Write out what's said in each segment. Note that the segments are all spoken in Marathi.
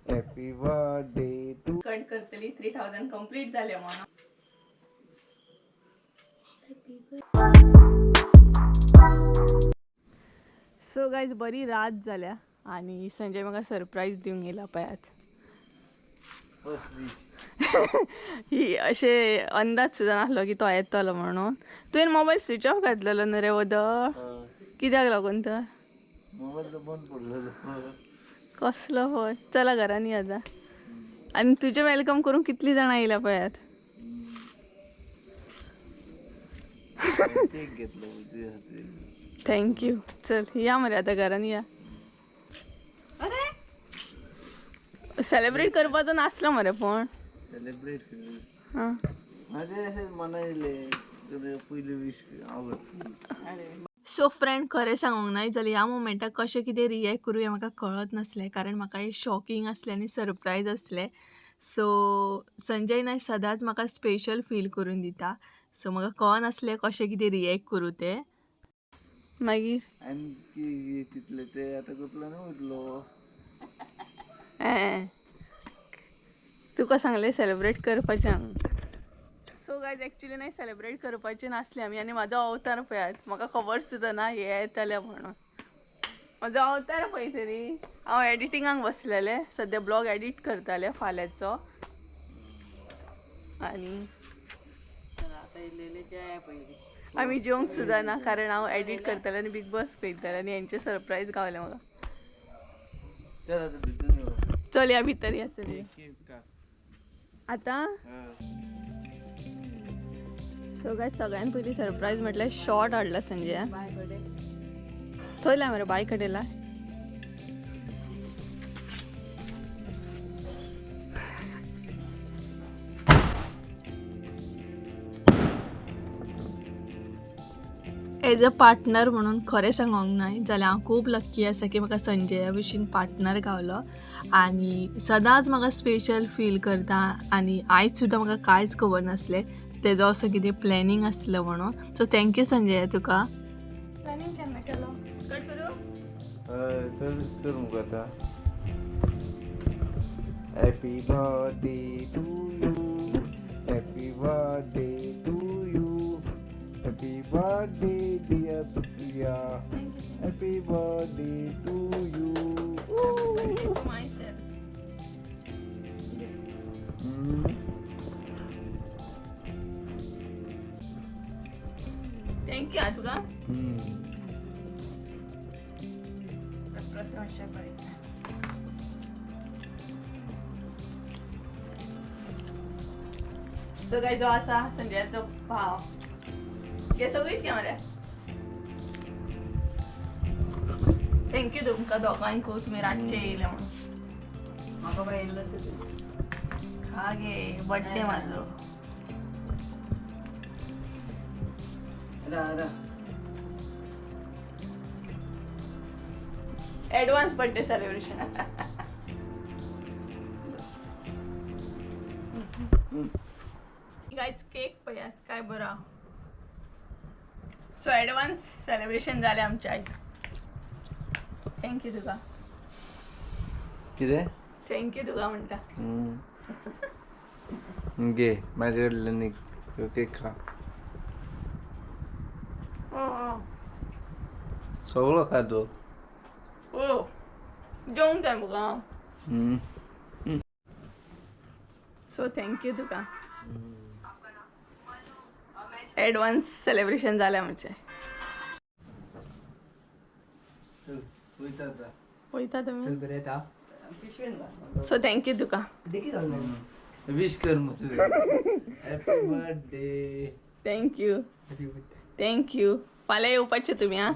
हॅपी बर्थडे टू कट करतली 3000 कंप्लीट झाले म्हणून. सो गाईज बरी रात झाल्या आणि संजय म्हाका सरप्राईज दिवंक गेला पळयात. ही अशे अंदाज सुद्धा नासलो की तो येतलो म्हणून. तुवें मोबाईल स्विच ऑफ घातलेलो न्हू रे वद, कित्याक लागून तर मोबाईल बंद पडलेलो. कसलो होय. चला घरान या जा. आणि तुझे वेलकम करून कितली जाणां येयल्या पळयात. केक घेतलो थँक्यू. चल या मरे आता घरान या. सेलिब्रेट करपाचो नासलो मरे पण सेलिब्रेट हां माझे असे मनायले पयली विश आवडत. सो फ्रेंड खरें सांगूंक नाय जाल्यार ह्या मोमेंटाक कशें कितें रिएक्ट करूं हें म्हाका कळत नासलें, कारण म्हाका हें शॉकिंग आसलें आनी सरप्रायज आसलें. सो संजय नायक सदांच म्हाका स्पेशल फील करून दिता. सो म्हाका कळनासलें कशें कितें रिएक्ट करूं तें. मागीर आनी तितले ते आतां कसलो न्हू उरलो. तुका सांगलें सेलिब्रेट करपाचें. सो गायज एक्चुली नाही सेलिब्रेट करपाचें नासलें आमी आनी म्हाजो अवतार पळयात. म्हाका खबर सुद्दां ना हे येतलें म्हणून. म्हाजो अवतार पळय तरी. हांव एडिटिंगाक बसलेलें, सद्या ब्लॉग एडिट करतालें फाल्यांचो. आनी आमी जेवंक सुद्दां ना, कारण हांव एडिट करतालें आनी बिग बॉस पळयतालें आनी हेंचे सरप्रायज गावलें म्हाका. चल या भितर या चल आतां. सो गायज सगळ्यान पयलीं सरप्रायज म्हटल्यार शॉर्ट हाडला संजय. थंयला मरे बाय कडेला. एज अ पार्टनर म्हणून खरें सांगूंक नाय जाल्यार हांव खूब लक्की आसा की म्हाका संजया भशेन पार्टनर गावलो. आनी सदांच म्हाका स्पेशल फील करता आनी आयज सुद्दां म्हाका कांयच खबर नासलें तेजो असो कितें प्लॅनिंग आसलो म्हणून. सो थँक्यू संजय तुका. प्लॅनिंग केन्ना केलो? कट करूं? कर मुगो आतां. Happy birthday to you. Happy birthday to you. Happy birthday dear Supriya. Happy birthday to you. Thank you आ तुका. सो गाय जो आसा संजयाचो भाव हे सगळीच घे मरे. थँक्यू तुमकां दोगांयकूय तुमी रातचे येयले म्हणून. म्हाका बाय येयलो खा गे बर्थडे म्हाजो. Advance birthday celebration. Guys cake पळयात काय बरो. सो एडवान्स सेलिब्रेशन जालें आमच्या आयज. थँक्यू तुका. कितें थँक्यू तुका म्हणटा. घे माझ्या कडल्यान एक केक खा. सगळो खा तूं. जेवंक जाय मुगा. सो थँक्यू तुका. एडवान्स सेलिब्रेशन जालें आमचें. पळयता तुमी. सो थँक्यू तुका. विश कर मुझे. Happy birthday. Thank you thank you. फाल्यां येवपाचें तुमी आं.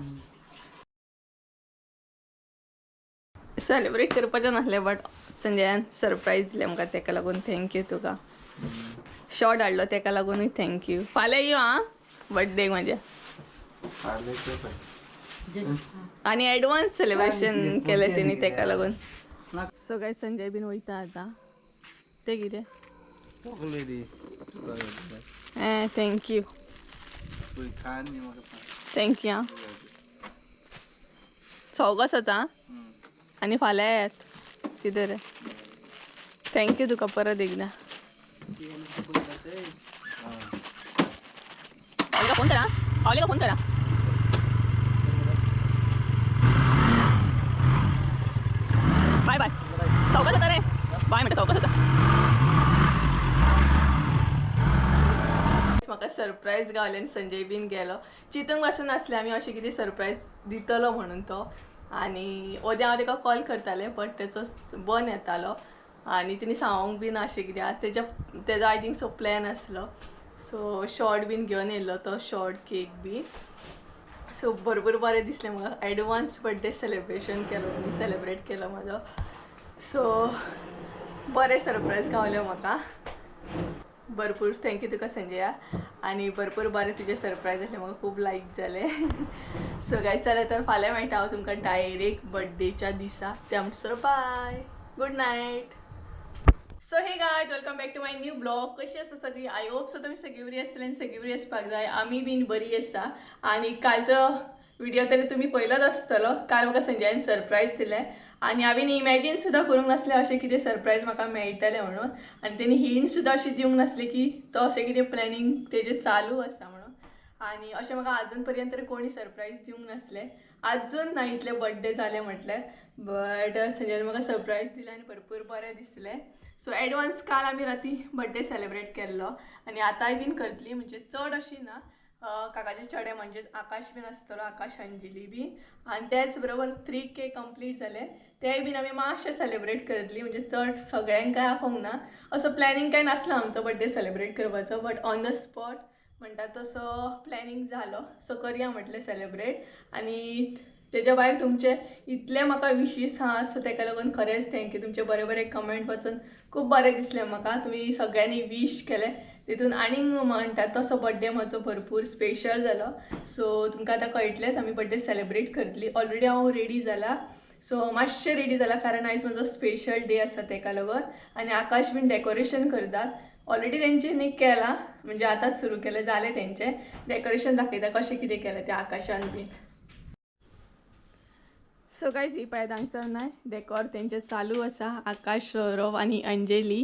सेलिब्रेट करपाचें नासलें बट संजयान सरप्रायज दिलें म्हाका तेका लागून थँक्यू तुका. शॉर्ट हाडलो तेका लागूनूय थँक्यू. फाल्यां यो आं बर्थडेक म्हाज्या. आनी एडवान्स सेलिब्रेशन केलें तेणी तेका लागून. सो गायज संजय बीन वयता आतां. तें कितें? थँक्यू थँक्यू आं. सवगोसोच आं. आणि फाल्यां येयात कितें रे. थँक्यू तुका परत एकदा. फोन करा पावले का फोन करा. Bye bye. चौकात होता रे. बाय म्हणते चौकात होता. म्हाका सरप्राईज गावले आनी संजय बीन गेलो. चिंतूंक पासून नासलें आमी अशें कितें सरप्राईज दितलो म्हणून तो. आनी उद्या हांव ताका कॉल करतालें बट तेचो बंद येतालो आनी तेणी सांगूंक बी ना अशें कित्याक तेजो आय थिंक सो प्लॅन आसलो. सो शॉर्ट बीन घेवन येयल्लो तो शॉर्ट केक बी. सो भरपूर बरें दिसलें म्हाका. एडवान्स बर्थडे सेलिब्रेशन केलो तुमी सेलिब्रेट केलो म्हाजो. सो बरें सरप्राईज गावलें म्हाका. भरपूर थँक्यू तुका संजया. आनी भरपूर बरें तुजें सरप्राईज आसलें म्हाका खूब लायक जालें. सो गायज चला तर फाल्यां मेळटा हांव तुमकां डायरेक्ट बर्थडेच्या दिसा. त्या म्हणसर bye good night. So hey guys welcome back to my new blog. कशी आसा सगळी. आय होप सो तुमी सगळी बरी आसतली आनी सगळी बरी आसपाक जाय. आमी बीन बरी आसा. आनी कालचो व्हिडिओ तरी तुमी पयलोच आसतलो. काल म्हाका संजयान सरप्राईज दिलें आनी हांवें इमॅजीन सुद्दां करूंक नासलें अशें कितें सरप्राईज म्हाका मेळटलें म्हणून. आनी तेणी हिंट सुद्दां अशी दिवंक नासली की तो अशें कितें प्लॅनिंग तेजें चालू आसा म्हणून. आनी अशें म्हाका आजून पर्यंत तरी कोणी सरप्राईज दिवंक नासलें. आजून ना इतले बर्थडे जाले म्हटल्यार. बट संजयान म्हाका सरप्राईज दिलें आनी भरपूर बरें दिसलें. सो एडवान्स काल आमी राती बर्थडे सेलिब्रेट केल्लो आनी आतांय बीन करतली. म्हणजे चड अशी ना. काकाचे चेडे म्हणजे आकाश बीन आसतलो. आकाश अंजली बी. आनी त्याच बरोबर 3K कंप्लीट जाले तेय बीन आमी मातशें सेलिब्रेट करतली. म्हणजे चड सगळ्यांक काय आफोंक ना. असो प्लॅनिंग काय नासलो आमचो बर्थडे सेलिब्रेट करपाचो. बट ऑन द स्पॉट म्हणटा तसो प्लॅनिंग जालो. सो करया म्हटलें सेलिब्रेट. आनी तेज्या भायर तुमचे इतले म्हाका विशीस आहा. सो ताका लागून खरेंच थँक्यू. तुमचे बरे बरे कमेंट वाचून खूब बरें दिसलें म्हाका. तुमी सगळ्यांनी विश केलें तितून आनीक म्हणटा तसो बर्थडे म्हजो भरपूर स्पेशल जालो. सो तुमकां आतां कळटलेंच आमी बर्थडे सेलिब्रेट करतली. ऑलरेडी हांव रेडी जाला. सो मातशें रेडी जाला कारण आयज म्हजो स्पेशल डे आसा ताका लागून. आनी आकाश बीन डेकोरेशन करतात. ऑलरेडी तेंच्यांनी केलां म्हणजे आतांच सुरू केलें जालें तेंचें. डेकोरेशन दाखयता कशें कितें केलें तें आकाशान बीन. सो गायज ही पळय हांगसर न्हय डेकोर तेंचें चालू आसा. आकाश सौरव आनी अंजली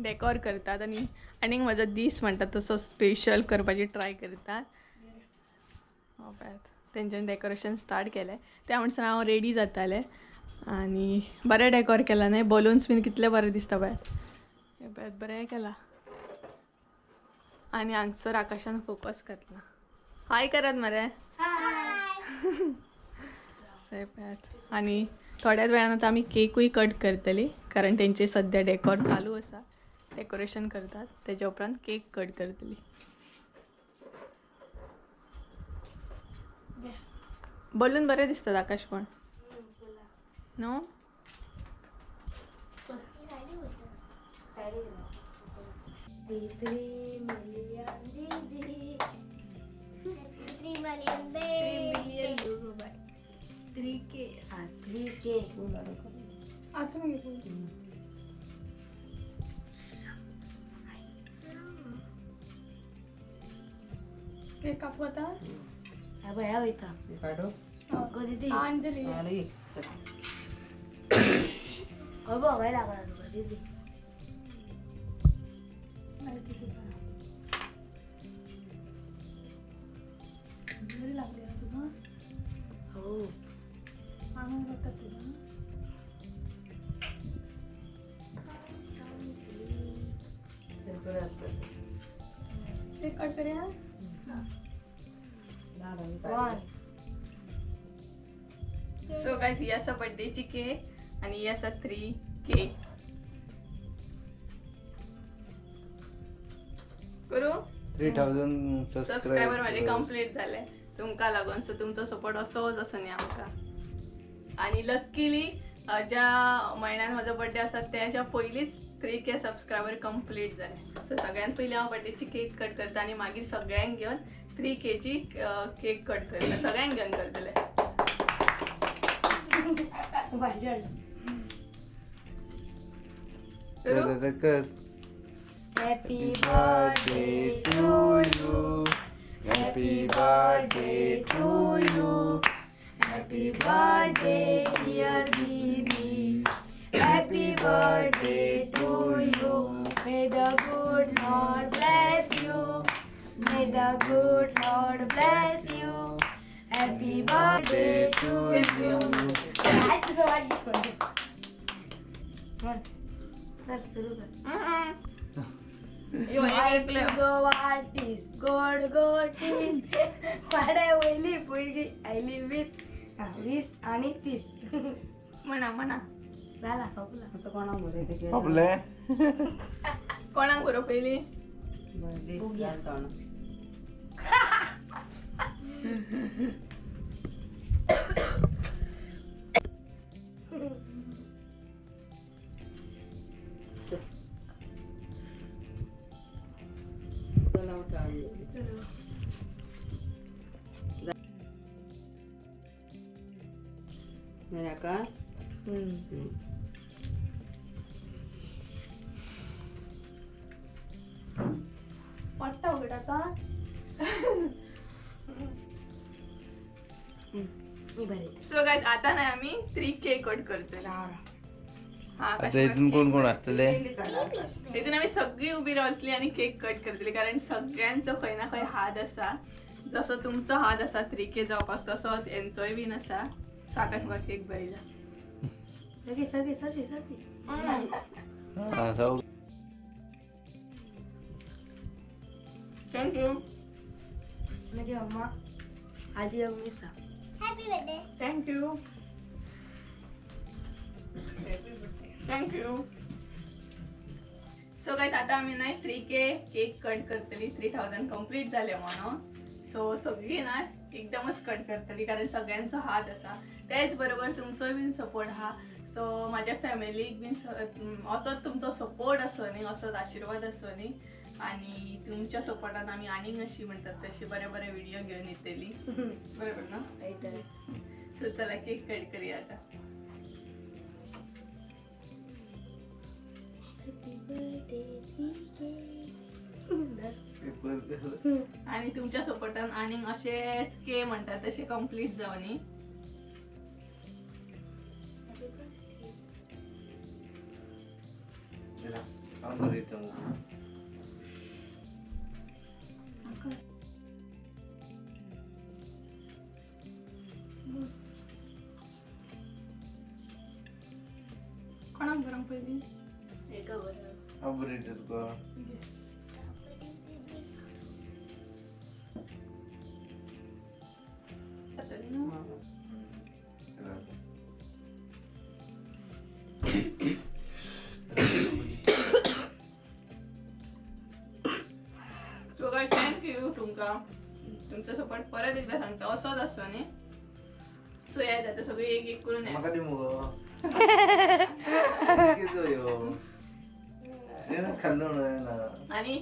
डेकोर करतात आनी आनीक म्हजो दीस म्हणटा तसो स्पेशल करपाची ट्राय करतात. तेंच्यानी डेकोरेशन स्टार्ट केलें. त्या म्हणसर हांव रेडी जातालें आनी बरें डेकोर केलां न्हय. बलून्स बीन कितले बरें दिसता पळय. बरें केलां. आनी हांगसर आकाशान फोकस घातला. हाय करात मरे. आनी थोड्याच वेळान आतां आमी केकूय कट करतली कारण तेंचे सद्या डेकोर चालू आसा. डेकोरेशन करतात तेच्या उपरांत केक कट करतली. बलून बरें दिसतात आकाश पण नो. केक कापता अंजली केक कट करूया. सो गाइस ही आसा बर्थडेची केक आनी ही आसा 3K. करू 3000 सबस्क्रायबर माझे कंप्लीट झाले तुमका लागून. सो तुमचो सपोर्ट असोच आसूनी आमकां. आनी लकीली ज्या महिन्यान म्हजो बर्थडे आसा त्याच्या पयलींच 3K सबस्क्रायबर कंप्लीट जाले. सो सगळ्यात पयलीं हांव बर्थडेची केक कट करता आनी मागीर सगळ्यांक घेवन 3Kची केक कट करतले. सगळ्यांक घेवन करतले. Happy birthday to you. Happy birthday to you. Happy birthday, dear Didi. Happy birthday to you. May the good Lord bless you. May the good Lord bless you. Happy birthday to you. काय तुझं वाढदिवस कोणते? चल सुरू कर. तुझं वाढदिवस गोड गोटीस. वाड्या वयली पोयगी आयली 20 आणि 30. म्हणा झाला संपला. आपले कोणाक बरो पहिली पट्टा उघडा का सो गाइस आता नाही आम्ही 3 केक कट करतोय. हा आता इथून कोण कोण असतले इथून आम्ही सगळी उभी रावतली आणि केक कट करतली कारण सगळ्यांचो खंय ना खंय हात असा. जसो तुमचो हात असा 3K जावपाक तसोच यांचोय बीन असा. साकाश म्हाका केक बरी थँक्यू. म्हणजे अम्मा आजी अम्मीसा थँक्यू सो गाइस आता आम्ही नाही 3K केक कट करतली. 3000 कंप्लीट झाले म्हणून. सो सगळी ना एकदमच कट करतली कारण सगळ्यांचो हात असा. त्याच बरोबर तुमचो बीन सपोर्ट हा. सो माझ्या फॅमिलीक बीन असोच तुमचो सपोर्ट असो न्ही असोच आशीर्वाद असो न्ही आणि तुमच्या सपोर्टान आम्ही आणि अशी म्हणतात तशी बरे बरे व्हिडिओ घेऊन येतली. बरोबर ना. सो चला केक कट करूया आता. आणि तुमच्या सपोर्टान आणि असेच के म्हणतात तसे कंप्लीट जावनी. कोणाक बरं पहिली एका बरं थँक्यू तुमका. तुमचा सपोर्ट परत एकदा सांगता असोच असतो न्ही. सो या आता सगळी एक एक करून या. आणि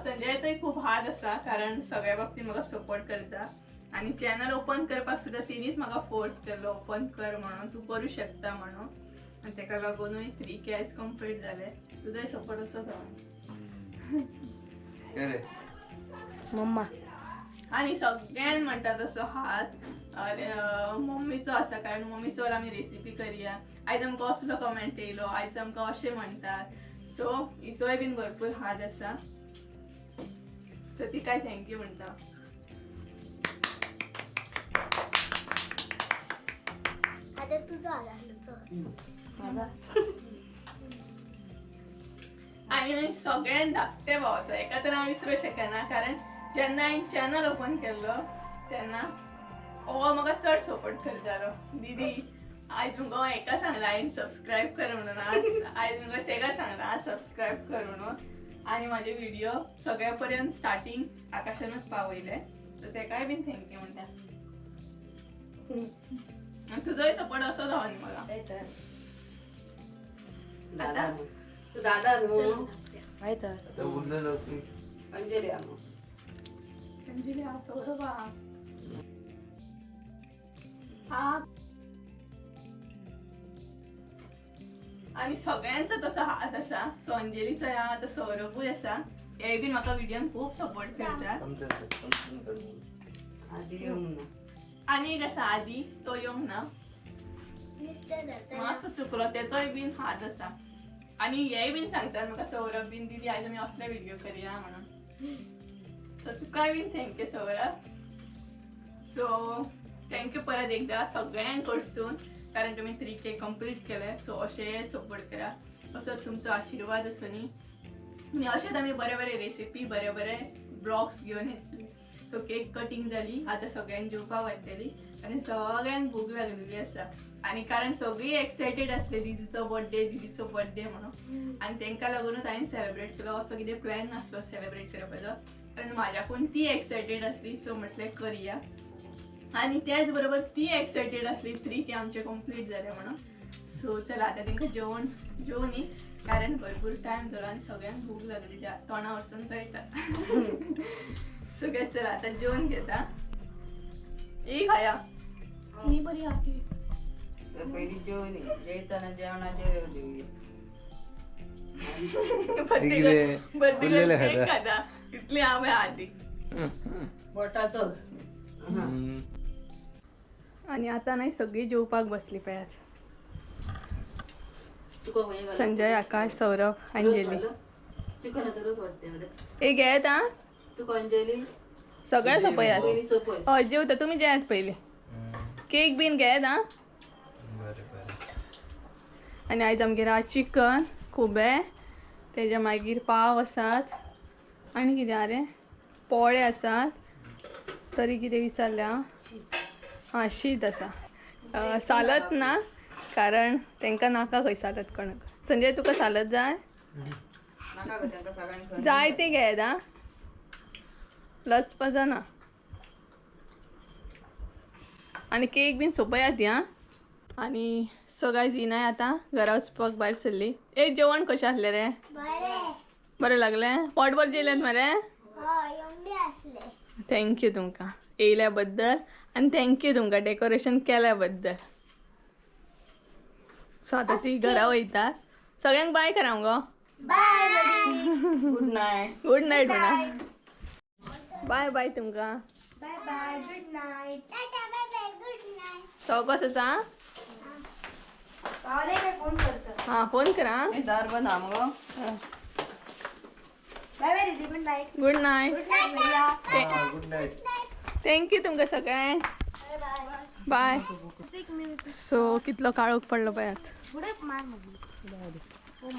संजयचोय खूप हात असा कारण सगळ्या बाबतीत म्हाका सपोर्ट करता आणि चॅनल ओपन करपाक सुद्धा तिनीच म्हाका फोर्स केलो ओपन कर म्हणून. तू करू शकता म्हणून आणि तेका लागूनय 3K आयज कंप्लीट जाले. तुझाय सपोर्ट असो जावन मम्मा आणि सगळ्यान म्हणतात असो हात मम्मीचो आसा कारण मम्मीचो आमी रेसिपी करूया. आयज आमकां असलो कमेंट येयलो आयज आमकां अशें म्हणटात. सो हिचोय बीन भरपूर हात आसा. सो ती काय थँक्यू म्हणटा. आणि सगळ्यान धाकटे भावाचो एका तर हांव विसरूं शकना कारण जेन्ना हांवें चॅनल ओपन केल्लो तेन्ना हो म्हाका चड सपोर्ट करतालो. दीदी आयज तुमकां एका सांगला हांवें सबस्क्रायब कर म्हणून आयज तुमकां तेका सांगला सबस्क्रायब कर म्हणून आणि माझे व्हिडिओ सगळ्या पर्यंत स्टार्टिंग आकाशानूच पावयले. सो तेकाय बीन थँक्यू म्हणटा. तुझोय सपोर्ट असो जावो न्ही म्हाका. दादा अंजली हा सौरभ हा आणि सगळ्यांचा तसा हात असा. सो अंजलीचा हात सौरभूय असा. हे बीन म्हाका व्हिडिओन खूप सपोर्ट करतात. आणि कसा आधी तो येऊन ना मासो चुकलो त्याचोय बीन हात असा आणि हे बीन सांगतात म्हाका सौरभ बीन दिदी आज आमी असले व्हिडिओ करूया म्हणून सो तुका बीन थँक्यू सौरभ. सो थँक्यू परत एकदा सगळ्यांकडसून कारण तुम्ही 3K कंप्लीट केले. सो असे सपोर्ट करा असो तुमचो आशीर्वाद असो न्ही आणि अशेंच आमी बरे बरे रेसिपी बरे बरे ब्लॉग्स घेऊन येतली. सो केक कटिंग जाली आता सगळ्यांक जेवपाक वाटलेली आणि सगळ्यांक भूक लागलेली आसा आणि कारण सगळी एक्सायटेड असले दीदीचो बर्थडे म्हणून आणि तांकां लागूनच हांवें सेलिब्रेट केलो. असो कितें प्लॅन नासलो सेलिब्रेट करपाचो कारण म्हाज्याकून ती एक्सायटेड असली सो म्हटलें करुया आणि त्याच बरोबर ती एक्सायटेड असली 3K आमचे कंप्लीट जाले म्हणून. सो चला आता तांकां जेवण न्ही कारण भरपूर टायम जालो आणि सगळ्यांक भूक लागली तोंडा वचून कळटा. सगळ्यात चला आता जेवण घेता. ही खाया ही बरी आखी पहिली जेवण जेवताना जेवणाचे केक खाता तितली हांवें आदी पोटाचो आणि आता नाही सगळी जेवपाक बसली पळयात. संजय, आकाश, सौरभ, अंजली. हे घेत हा सगळ्या सोपयात. हय जेवता तुम्ही जेयात पहिले. केक बीन घेत हा. आणि आयज आमगेर आज चिकन खुबे तेच्या मागीर पाव आसात आणि कितें आरे पोळे आसात. तरी कितें विचारल्या हां शीत आसा. सालत ना कारण तांकां नाका खंय सालत कणक. संजय तुका सालत जाय जाय ते घेत हा लचपा जाना. आणि केक बीन सोपयात या आणि सगळ्या जिनाय आता घरा वचपाक भायर सरली. एक जेवण कशें आसलें रे? बरें लागलें? पोटभर जेयलें मरे? थँक्यू तुमकां येयल्या बद्दल आणि थँक्यू तुमकां डेकोरेशन केल्या बद्दल. सो आता ती घरा वयता. सगळ्यांक बाय करा मुगो. Good night. गुड नाईट म्हणा. बाय बाय तुमकां. Bye bye good night. Tata bye bye good night. So कसं सांग फोन करतो. हां फोन करा. दार बंद हा मगो. बाय बाय दीदी good night. Good night. Good night भैया. Good night. थँक्यू तुमकां सगळ्यांक. Bye bye. बाय. सो कितलो काळोख पडलो पळयात पुढे मार मग.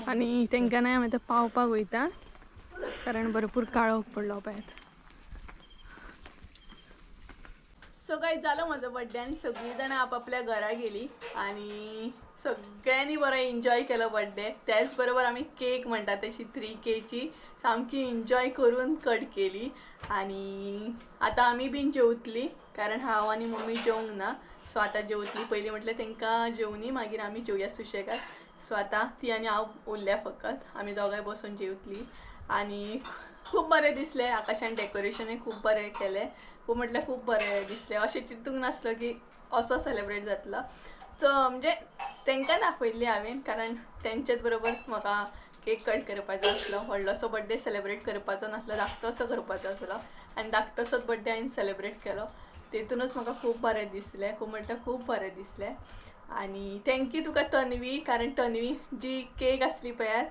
आणि तांकां नाही आमी आतां पावपाक वयता कारण भरपूर काळोख पडलो पळयात. सो काय जालो म्हजो बर्थडे आनी सगळीं जाणां आपापल्या घरा गेली आणि सगळ्यांनी बरो एन्जॉय केलो बर्थडे. त्याच बरोबर आमी केक म्हणटा तशी 3Kची सामकी एन्जॉय करून कट केली आणि आता आमी बीन जेवतली कारण हांव आनी मम्मी जेवंक ना. सो आतां जेवतली. पयलीं म्हटलें तांकां जेवनी मागीर आमी जेवया सुशेगाद. सो आतां ती आनी हांव उरल्या फकत आमी दोगांय बसून जेवतली आणि खूब बरें दिसलें. आकाशान डेकोरेशनूय खूब बरें केलें. खूब म्हटल्यार खूब बरें दिसलें. अशें चिंतूंक नासलो की असो सेलिब्रेट जातलो. सो म्हणजे तांकां दाखयल्ली हांवें कारण तेंच्याच बरोबर म्हाका केक कट करपाचो आसलो. व्हडलोसो बर्थडे सेलिब्रेट करपाचो नासलो धाकटोसो करपाचो आसलो आनी धाकटोसोच बर्थडे हांवें सेलिब्रेट केलो. तेतूनच म्हाका खूब बरें दिसलें. खूब म्हटल्यार खूब बरें दिसलें. आणि थँक्यू तुका तन्वी कारण तन्वी जी केक आसली पळयात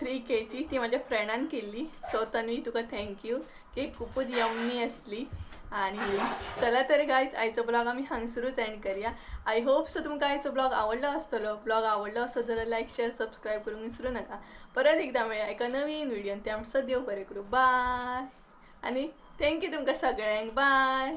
3Kची ती म्हाज्या फ्रेंडान केल्ली. सो तन्वी तुका थँक्यू. केक खूबच यम्मी आसली. आणि चला तर गायज आयचो ब्लॉग आमी हांगसरूच एंड करूया. आय होप सो तुमकां आयचो ब्लॉग आवडलो आसतलो. ब्लॉग आवडलो असो जाल्यार लायक शेअर सबस्क्राईब करूंक विसरू नका. परत एकदा मेळया एका नवीन व्हिडिओन. ते आमचो देव बरें करूं. बाय आणि थँक्यू तुमकां सगळ्यांक. बाय.